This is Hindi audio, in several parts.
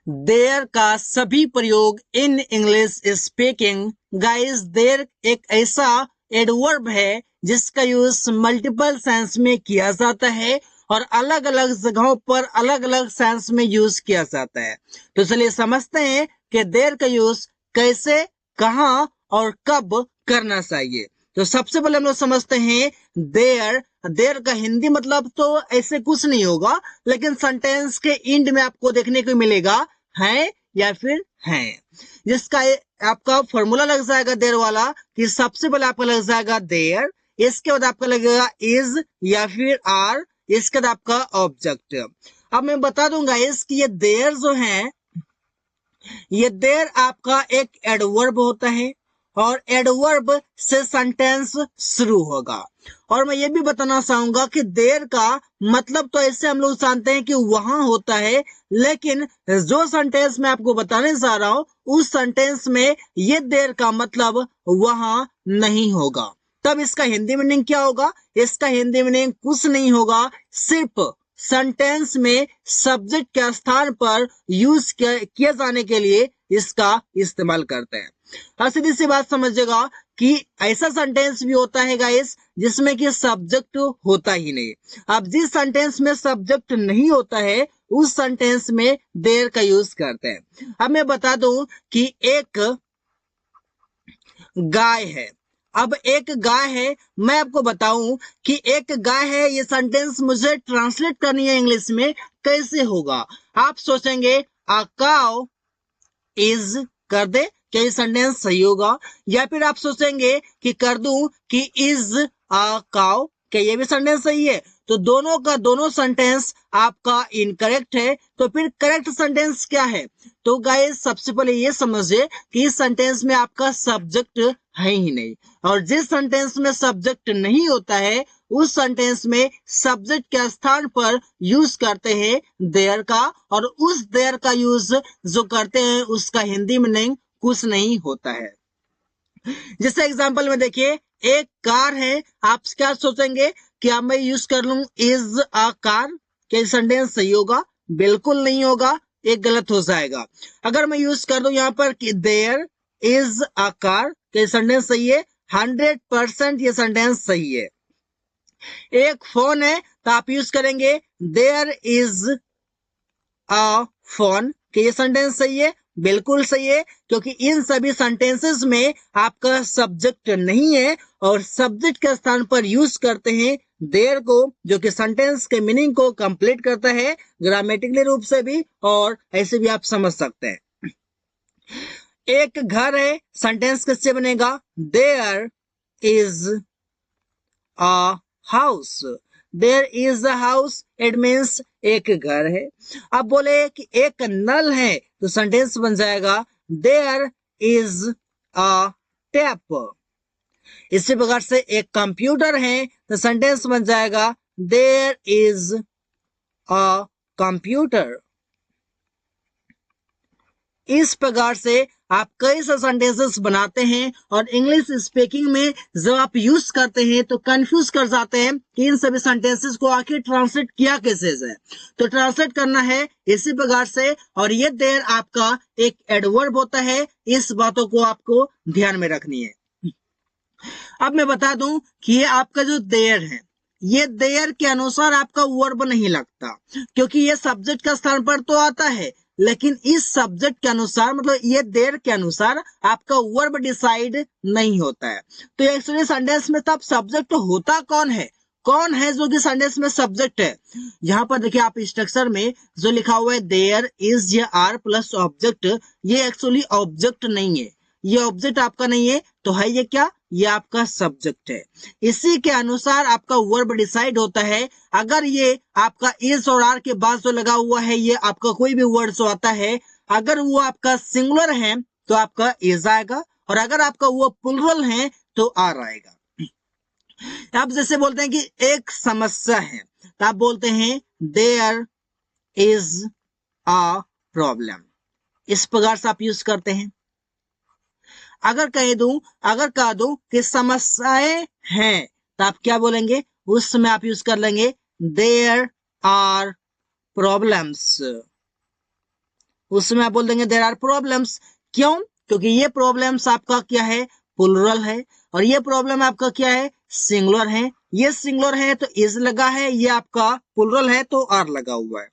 देयर का सभी प्रयोग in English speaking guys, there एक ऐसा एडवर्ब है जिसका यूज मल्टीपल सेंस में किया जाता है और अलग अलग जगहों पर अलग अलग सेंस में यूज किया जाता है। तो चलिए समझते हैं कि देयर का यूज कैसे, कहाँ और कब करना चाहिए। तो सबसे पहले हम लोग समझते हैं देयर। देयर का हिंदी मतलब तो ऐसे कुछ नहीं होगा, लेकिन सेंटेंस के एंड में आपको देखने को मिलेगा है या फिर है, जिसका आपका फॉर्मूला लग जाएगा देयर वाला कि सबसे पहले आपका लग जाएगा देयर, इसके बाद आपका लगेगा इज या फिर आर, इसके बाद आपका ऑब्जेक्ट। अब मैं बता दूंगा इसकी ये देयर जो है, ये देयर आपका एक एडवर्ब होता है और एडवर्ब से सेंटेंस शुरू होगा। और मैं ये भी बताना चाहूंगा कि देयर का मतलब तो ऐसे हम लोग जानते हैं कि वहां होता है, लेकिन जो सेंटेंस मैं आपको बताने जा रहा हूं उस सेंटेंस में ये देयर का मतलब वहां नहीं होगा। तब इसका हिंदी मीनिंग क्या होगा? इसका हिंदी मीनिंग कुछ नहीं होगा, सिर्फ सेंटेंस में सब्जेक्ट के स्थान पर यूज किए जाने के लिए इसका इस्तेमाल करते हैं। और सीधी सी बात समझिएगा कि ऐसा सेंटेंस भी होता है गाइस जिसमें कि सब्जेक्ट होता ही नहीं। अब जिस सेंटेंस में सब्जेक्ट नहीं होता है उस सेंटेंस में देयर का यूज करते हैं। अब मैं बता दूं कि एक गाय है। अब एक गाय है, मैं आपको बताऊं कि एक गाय है, ये सेंटेंस मुझे ट्रांसलेट करनी है इंग्लिश में, कैसे होगा? आप सोचेंगे अ काउ इज कर दे, क्या ये सेंटेंस सही होगा? या फिर आप सोचेंगे कि कर दूं कि इज अ काउ, क्या ये भी सेंटेंस सही है? तो दोनों का दोनों सेंटेंस आपका इनकरेक्ट है। तो फिर करेक्ट सेंटेंस क्या है? तो गाइस सबसे पहले ये समझिए कि इस सेंटेंस में आपका सब्जेक्ट है ही नहीं, और जिस सेंटेंस में सब्जेक्ट नहीं होता है उस सेंटेंस में सब्जेक्ट के स्थान पर यूज करते हैं देयर का, और उस देयर का यूज जो करते हैं उसका हिंदी मीनिंग कुछ नहीं होता है। जैसे एग्जांपल में देखिए, एक कार है, आप क्या सोचेंगे कि अब मैं यूज कर लूं इज अ कार, क्या सेंटेंस सही होगा? बिल्कुल नहीं होगा, एक गलत हो जाएगा। अगर मैं यूज कर दूं यहाँ पर कि देयर इज अ कार, क्या सेंटेंस सही है? 100% ये सेंटेंस सही है। एक फोन है तो आप यूज करेंगे देयर इज अ फोन, कि ये सेंटेंस सही है? बिल्कुल सही है, क्योंकि इन सभी सेंटेंसेस में आपका सब्जेक्ट नहीं है और सब्जेक्ट के स्थान पर यूज करते हैं देयर को, जो कि सेंटेंस के मीनिंग को कंप्लीट करता है ग्रामेटिकली रूप से भी, और ऐसे भी आप समझ सकते हैं। एक घर है, सेंटेंस कैसे बनेगा? There is a house, there is a house, it means एक घर है। अब बोले कि एक नल है तो सेंटेंस बन जाएगा देयर इज अ टैप। इसी प्रकार से एक कंप्यूटर है तो सेंटेंस बन जाएगा देयर इज अ कंप्यूटर। इस प्रकार से आप कई सारे सेंटेंसेस बनाते हैं और इंग्लिश स्पीकिंग में जब आप यूज करते हैं तो कंफ्यूज कर जाते हैं कि इन सभी सेंटेंसेस को आखिर ट्रांसलेट किया कैसे जाए। तो ट्रांसलेट करना है इसी प्रकार से, और ये देयर आपका एक एडवर्ब होता है, इस बातों को आपको ध्यान में रखनी है। अब मैं बता दूं कि ये आपका जो देयर है, ये देयर के अनुसार आपका वर्ब नहीं लगता, क्योंकि ये सब्जेक्ट का स्थान पर तो आता है, लेकिन इस सब्जेक्ट के अनुसार, मतलब ये देयर के अनुसार आपका वर्ब डिसाइड नहीं होता है। तो एक्चुअली सेंटेंस में तब सब्जेक्ट होता कौन है? कौन है जो कि सेंटेंस में सब्जेक्ट है? यहाँ पर देखिए आप स्ट्रक्चर में जो लिखा हुआ है देयर इज या आर प्लस ऑब्जेक्ट, ये एक्चुअली ऑब्जेक्ट नहीं है, ये ऑब्जेक्ट आपका नहीं है, तो है ये क्या? ये आपका सब्जेक्ट है। इसी के अनुसार आपका वर्ब डिसाइड होता है। अगर ये आपका इज और आर के बाद जो लगा हुआ है, ये आपका कोई भी वर्ड जो आता है, अगर वो आपका सिंगुलर है तो आपका इज आएगा, और अगर आपका वो प्लुरल है तो आर आएगा। आप जैसे बोलते हैं कि एक समस्या है तो आप बोलते हैं देयर इज अ प्रॉब्लम, इस प्रकार से आप यूज करते हैं। अगर कह दूं कि समस्याएं हैं तो आप क्या बोलेंगे? उस समय आप यूज कर लेंगे देयर आर प्रॉब्लम्स। उसमें आप बोल देंगे देयर आर प्रॉब्लम्स। क्यों? क्योंकि ये प्रॉब्लम्स आपका क्या है, प्लुरल है, और ये प्रॉब्लम आपका क्या है, सिंगुलर है। ये सिंगुलर है तो इज लगा है, ये आपका प्लुरल है तो आर लगा हुआ है।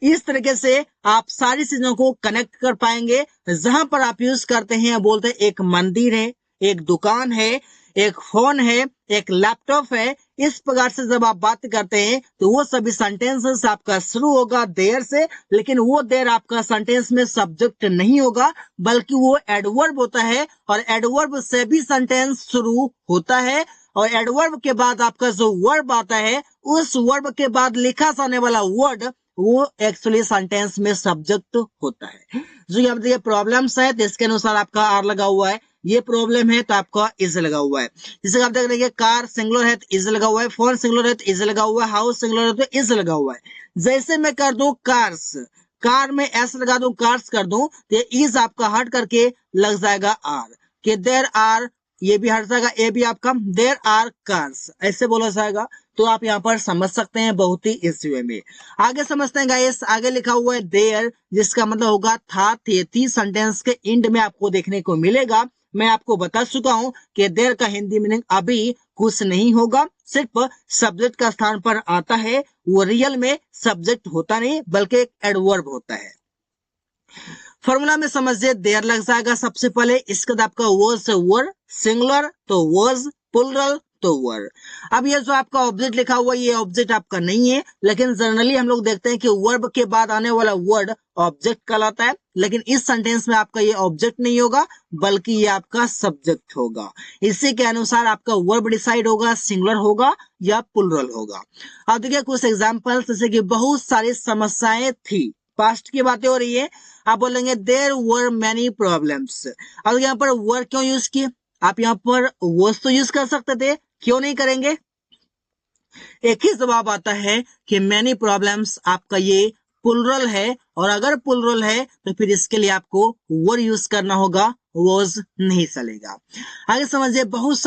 इस तरीके से आप सारी चीजों को कनेक्ट कर पाएंगे। जहां पर आप यूज करते हैं, बोलते हैं एक मंदिर है, एक दुकान है, एक फोन है, एक लैपटॉप है। इस प्रकार से जब आप बात करते हैं तो वो सभी सेंटेंसेस आपका शुरू होगा देयर से, लेकिन वो देयर आपका सेंटेंस में सब्जेक्ट नहीं होगा, बल्कि वो एडवर्ब होता है, और एडवर्ब से भी सेंटेंस शुरू होता है। और एडवर्ब के बाद आपका जो वर्ब आता है, उस वर्ब के बाद लिखा जाने वाला वर्ड वो एक्चुअली सेंटेंस में सब्जेक्ट होता है। जो यहाँ पे प्रॉब्लम्स है तो इसके अनुसार आपका आर लगा हुआ है, ये प्रॉब्लम है तो आपका इज लगा हुआ है। जैसे आप देख रहे हैं कार सिंगुलर है तो इज लगा हुआ है, फोन सिंगुलर है तो इज लगा हुआ है, हाउस सिंगुलर है तो इज लगा हुआ है। जैसे मैं कर दूं कार्स, कार में एस लगा दूं, कार्स कर दूं तो इज आपका हट करके लग जाएगा आर, कि देयर आर, ये भी हट जाएगा, ये भी आपका देयर आर कार्स, ऐसे बोला जाएगा। तो आप यहाँ पर समझ सकते हैं बहुत ही इजी वे में। आगे समझते हैं गाइस, आगे लिखा हुआ है देयर, जिसका मतलब होगा था, थी। सेंटेंस के एंड में आपको देखने को मिलेगा। मैं आपको बता चुका हूं कि देयर का हिंदी मीनिंग अभी कुछ नहीं होगा, सिर्फ सब्जेक्ट का स्थान पर आता है। वो रियल में सब्जेक्ट होता नहीं, बल्कि एक एडवर्ब होता है। फॉर्मूला में समझिए, देयर लग जाएगा सबसे पहले, इसके बाद आपका वॉज से वर, सिंगुलर तो वॉज, प्लुरल तो वर। अब ये जो आपका ऑब्जेक्ट लिखा हुआ है, ये ऑब्जेक्ट आपका नहीं है, लेकिन जनरली हम लोग देखते हैं कि वर्ब के बाद आने वाला वर्ड ऑब्जेक्ट कहलाता है, लेकिन इस सेंटेंस में आपका ये ऑब्जेक्ट नहीं होगा, बल्कि ये आपका सब्जेक्ट होगा। इसी के अनुसार आपका वर्ब डिसाइड होगा, सिंगुलर होगा या प्लुरल होगा। अब देखिए कुछ एग्जाम्पल, जैसे कि बहुत सारी समस्याएं थी, पास्ट की बातें हो रही है। आप बोलेंगे देयर वर मैनी प्रॉब्लम्स। अब यहाँ पर वर क्यों यूज किए? आप यहाँ पर वॉज तो यूज कर सकते थे, क्यों नहीं करेंगे? एक ही जवाब आता है कि मैनी प्रॉब्लम्स आपका ये प्लुरल है, और अगर प्लुरल है तो फिर इसके लिए आपको वर यूज करना होगा, वॉज नहीं चलेगा। आगे समझिए, बहुत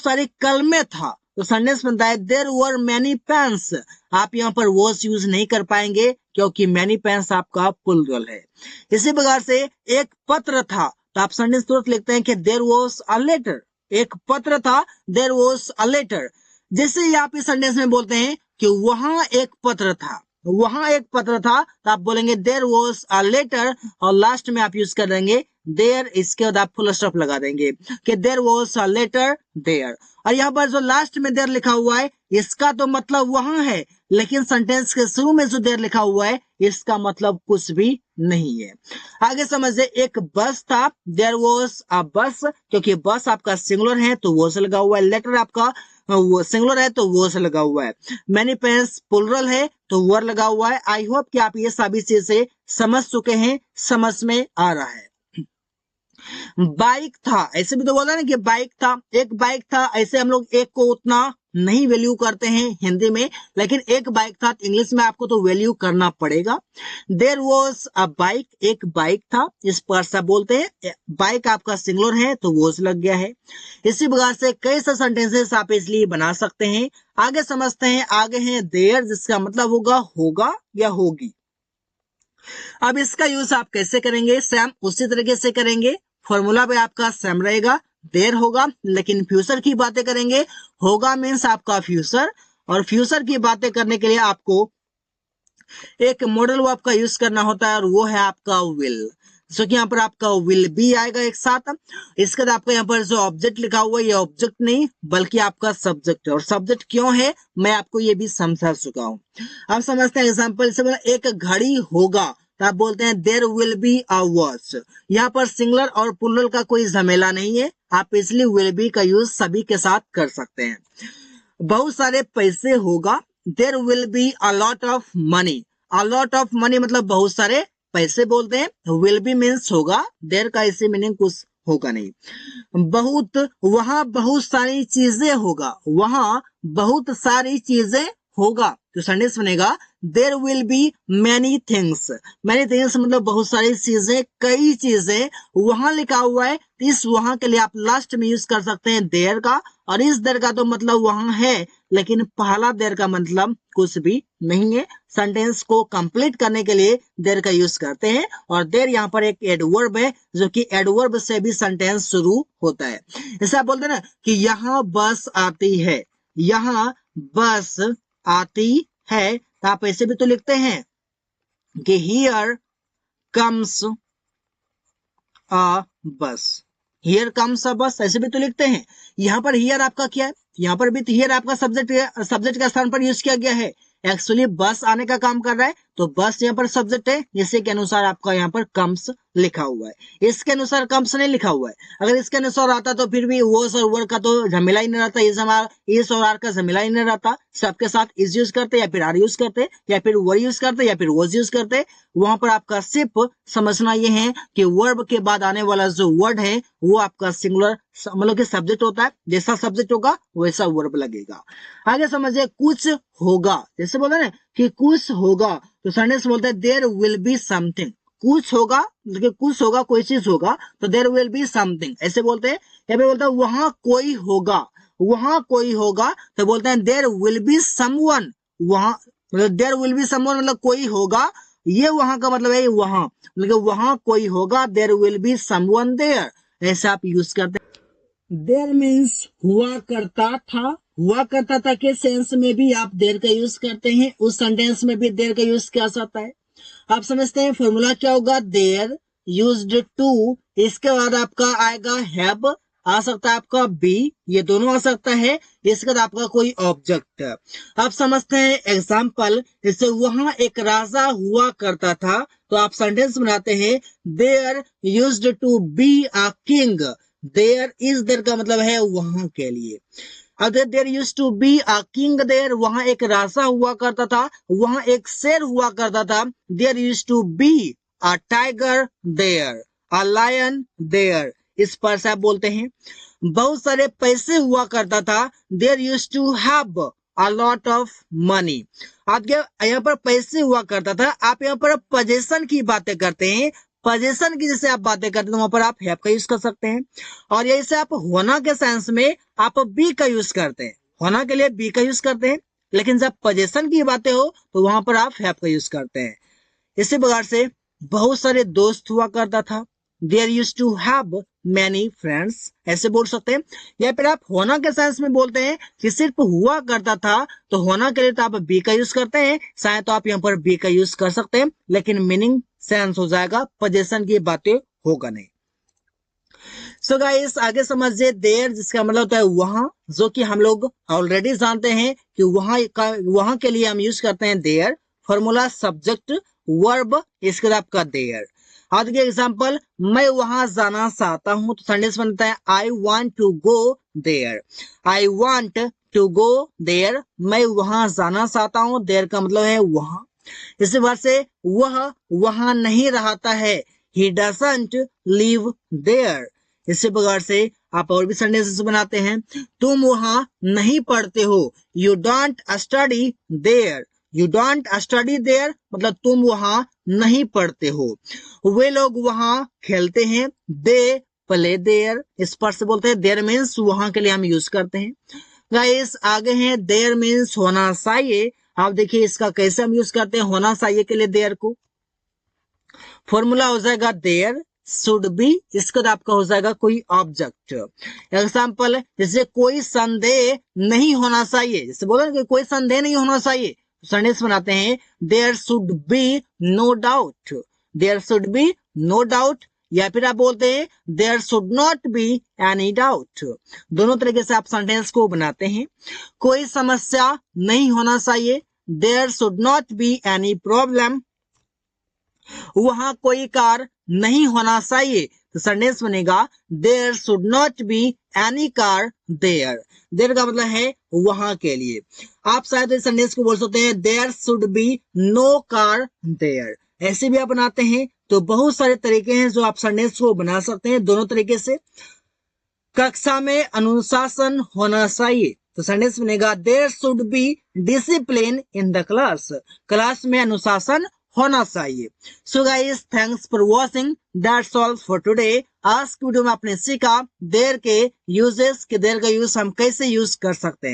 सारे कलमे था, तो सेंटेंस बनता है देयर वर मैनी पेन्स। आप यहाँ पर वॉज यूज नहीं कर पाएंगे, क्योंकि मैनी पेन्स आपका प्लुरल है। इसी प्रकार से एक पत्र था, तो आप सेंटेंस तुरंत लिखते हैं कि देयर वॉज अ लेटर। एक पत्र था, देयर वॉज अ लेटर। जैसे ही आप इस सेंटेंस में बोलते हैं कि वहां एक पत्र था, वहां एक पत्र था, तो आप बोलेंगे देयर वॉज अ लेटर, और लास्ट में आप यूज कर देंगे देयर, इसके बाद आप फुल स्टॉप लगा देंगे कि there was a letter there. और यहाँ पर जो लास्ट में देयर लिखा हुआ है, इसका तो मतलब वहां है, लेकिन सेंटेंस के शुरू में जो देयर लिखा हुआ है, इसका मतलब कुछ भी नहीं है। आगे समझिए, एक बस था, देयर वॉज अ बस, क्योंकि बस आपका सिंगुलर है तो वॉज लगा हुआ है, लेटर आपका वो सिंगुलर है तो वॉज लगा हुआ है, मैनी पेन्स प्लुरल है तो वर लगा हुआ है। आई होप कि आप ये सभी चीजें समझ चुके हैं, समझ में आ रहा है। बाइक था, ऐसे भी तो बोला ना कि बाइक था, एक बाइक था, ऐसे हम लोग एक को उतना नहीं वैल्यू करते हैं हिंदी में, लेकिन एक बाइक था, इंग्लिश में आपको तो वैल्यू करना पड़ेगा। देयर वॉज अ बाइक, एक बाइक था, इस पर सब बोलते हैं, बाइक आपका सिंगुलर है तो वॉज लग गया है। इसी प्रकार से कई सारे सेंटेंसेस आप इसलिए बना सकते हैं। आगे समझते हैं, आगे है देयर, जिसका मतलब होगा या होगी। अब इसका यूज आप कैसे करेंगे? सेम उसी तरीके से करेंगे, फॉर्मूला पे आपका सेम रहेगा, देर होगा, लेकिन फ्यूचर की बातें करेंगे। होगा मीन्स आपका फ्यूचर, और फ्यूचर की बातें करने के लिए आपको एक मॉडल वर्ब का यूज करना होता है, और वो है आपका विल। जैसे कि यहाँ पर आपका विल भी आएगा एक साथ। इसके बाद आपका यहाँ पर जो ऑब्जेक्ट लिखा हुआ है, ये ऑब्जेक्ट नहीं बल्कि आपका सब्जेक्ट है, और सब्जेक्ट क्यों है मैं आपको ये भी समझा चुका हूँ। अब समझते हैं एग्जाम्पल से, एक घड़ी होगा तो आप बोलते हैं there will be a watch. यहाँ पर सिंगुलर और प्लुरल का कोई झमेला नहीं है, आप इसलिए विल बी का यूज सभी के साथ कर सकते हैं। बहुत सारे पैसे होगा, there will be a lot of money. A lot of money मतलब बहुत सारे पैसे बोलते हैं, विल बी मीन्स होगा, देयर का ऐसे मीनिंग कुछ होगा नहीं। बहुत, वहां बहुत सारी चीजें होगा, वहां बहुत सारी चीजें होगा तो सेंटेंस बनेगा there will be many things. Many things मतलब बहुत सारी चीजें, कई चीजें। वहां लिखा हुआ है तो इस वहां के लिए आप लास्ट में यूज कर सकते हैं देयर का, और इस देयर का तो मतलब वहां है, लेकिन पहला देयर का मतलब कुछ भी नहीं है। सेंटेंस को कंप्लीट करने के लिए देयर का यूज करते हैं, और देयर यहाँ पर एक एडवर्ब है जो कि एडवर्ब से भी सेंटेंस शुरू होता है। जैसे आप बोलते हैं ना कि यहाँ बस आती है, यहाँ बस आती है, तो आप ऐसे भी तो लिखते हैं कि हियर कम्स अ बस, हियर कम्स अ बस, ऐसे भी तो लिखते हैं। यहाँ पर हियर आपका क्या है, यहाँ पर भी तो हियर आपका सब्जेक्ट, सब्जेक्ट के स्थान पर यूज किया गया है। एक्चुअली बस आने का काम कर रहा है, तो बस यहाँ पर सब्जेक्ट है, इसी के अनुसार आपका यहाँ पर कम्स लिखा हुआ है। इसके अनुसार कम्स नहीं लिखा हुआ है। अगर इसके अनुसार आता तो फिर भी वॉज और वर का तो झमेला ही नहीं रहता, इस और आर का झमेला ही नहीं रहता। सबके साथ इज यूज करते, या फिर आर यूज करते, या फिर वर यूज करते, या फिर वॉज यूज करते। वहां पर आपका सिर्फ समझना यह है कि वर्ब के बाद आने वाला जो वर्ड है वो आपका सिंगुलर मतलब कि सब्जेक्ट होता है, जैसा सब्जेक्ट होगा वैसा वर्ब लगेगा। आगे समझिए कुछ होगा, जैसे बोलते हैं ना कि कुछ होगा, तो सेंटेंस बोलते हैं देयर विल बी समथिंग। कुछ होगा मतलब कुछ होगा, कोई चीज होगा, तो देयर विल बी समथिंग ऐसे बोलते हैं। या फिर बोलते हैं वहां कोई होगा, वहां कोई होगा, तो बोलते हैं देयर विल बी समवन। वहां मतलब देयर विल बी समवन मतलब कोई होगा, ये वहां का मतलब है वहां, मतलब वहां कोई होगा, there will be someone there, ऐसे आप यूज करते हैं। देयर मीन्स हुआ करता था, हुआ करता था के सेंस में भी आप देयर का यूज करते हैं, उस सेंटेंस में भी देयर का यूज किया जाता है। आप समझते हैं फॉर्मूला क्या होगा, देयर यूज्ड टू, इसके बाद आपका आएगा हैव, आ सकता है आपका बी, ये दोनों आ सकता है, इसके बाद आपका कोई ऑब्जेक्ट। आप समझते हैं एग्जाम्पल, जैसे वहां एक राजा हुआ करता था, तो आप सेंटेंस बनाते हैं there used to be a king. There is there का मतलब है वहां के लिए। अगर there used to be a king there, वहां एक राजा हुआ करता था, वहां एक शेर हुआ करता था। There used to be a tiger there, a lion there, इस पर से आप बोलते हैं। बहुत सारे पैसे हुआ करता था, there used to have a lot of money. आपके यहाँ पर पैसे हुआ करता था, आप यहाँ पर पोजेशन की बातें करते हैं, पोजेशन की जैसे आप बातें करते हैं, वहां पर आप हैव का यूज कर सकते हैं। और यही से आप होना के सेंस में आप बी का यूज करते हैं, होना के लिए बी का यूज करते हैं, लेकिन जब पोजेशन की बातें हो तो वहां पर आप हैव का यूज करते हैं। इसी प्रकार से बहुत सारे दोस्त हुआ करता था, there used to have many friends, ऐसे बोल सकते हैं। या फिर आप होना के सेंस में बोलते हैं कि सिर्फ हुआ करता था, तो होना के लिए तो आप बी का यूज करते हैं, शायद तो आप यहाँ पर बी का यूज कर सकते हैं, लेकिन मीनिंग सेंस हो जाएगा, पोजेशन की बातें होगा नहीं। सो गाइस आगे समझिए देयर जिसका मतलब होता है वहां, जो कि हम लोग ऑलरेडी जानते हैं कि वहां के लिए हम यूज करते हैं देयर। फॉर्मूला सब्जेक्ट वर्ब, इसके बाद आपका देयर। आज के एग्जांपल, मैं वहां जाना चाहता हूं, तो सेंटेंस बनता है I want to go there. I want to go there, मैं वहां जाना चाहता हूं, देयर का मतलब है वहां। इसी बात से वह वहां नहीं रहता है, ही डजंट लिव देयर। इसी प्रकार से आप और भी सेंटेंसेस बनाते हैं, तुम वहां नहीं पढ़ते हो, you don't study there. You don't study there मतलब तुम वहां नहीं पढ़ते हो। वे लोग वहां खेलते हैं, दे प्ले देयर, इस पर से बोलते हैं देयर मीन्स वहां के लिए हम यूज करते हैं। गाइस आगे हैं देयर मीन्स होना चाहिए। आप देखिए इसका कैसे हम यूज करते हैं होना चाहिए के लिए देयर को। फॉर्मूला हो जाएगा देयर शुड बी, इसके बाद आपका हो जाएगा कोई ऑब्जेक्ट। एग्जाम्पल, जैसे कोई संदेह नहीं होना चाहिए, जैसे बोला कि कोई संदेह नहीं होना चाहिए, सेंटेंस बनाते हैं there should be no doubt. There should be no doubt, या फिर आप बोलते हैं there should not be any doubt. दोनों तरीके से आप सेंटेंस को बनाते हैं। कोई समस्या नहीं होना चाहिए, there should not be any problem. वहां कोई कार नहीं होना चाहिए, तो सेंटेंस बनेगा there should not be any car there. There का मतलब है वहां के लिए। आप शायद इस सेंटेंस को बोल सकते हैं there should be no car there, ऐसे भी आप बनाते हैं। तो बहुत सारे तरीके हैं जो आप सेंटेंस को बना सकते हैं दोनों तरीके से। कक्षा में अनुशासन होना चाहिए, तो सेंटेंस बनेगा there should be discipline in the class. Class में अनुशासन होना चाहिए। So guys, thanks for watching, that's all for today. आज की वीडियो में आपने सीखा देयर के यूजेस, कि देयर का यूज हम कैसे यूज कर सकते हैं।